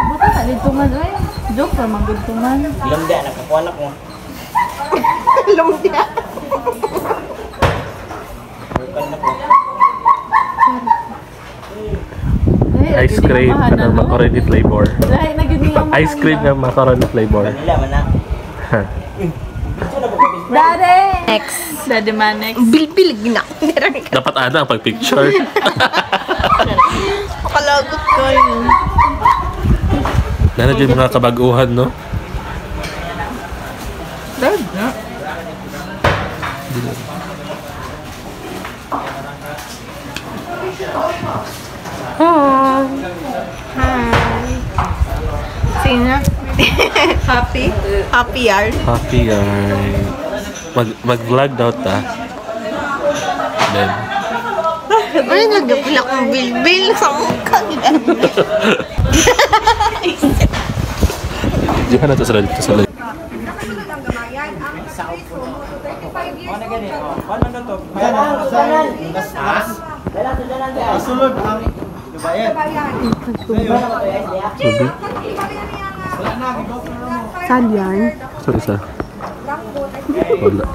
Buta ka dito man, oy. Joke ra man dito man. Lumda, nakakuanak mo. Lumda. Ice cream na macaroni flavor. Lahi na gid nga. Ice cream na macaroni flavor. Vanilla man na. Dade. Next. Dade man next. Bilbil gina. Dapat ada ang pag-picture. Makalagot ko yun. Nana dyan mga kabaguhan, no? Dade na. Hi. Sino? Happy? Happy yard? Happy guys. Mag-vlog daw ta. Then. Ano nagapila kong bilbil sa mukha? Diyan na to sa lalit. Ano gani? Ano na to? Sulod ang bayad. Subi. Saan yan? Sorry sa. Wala.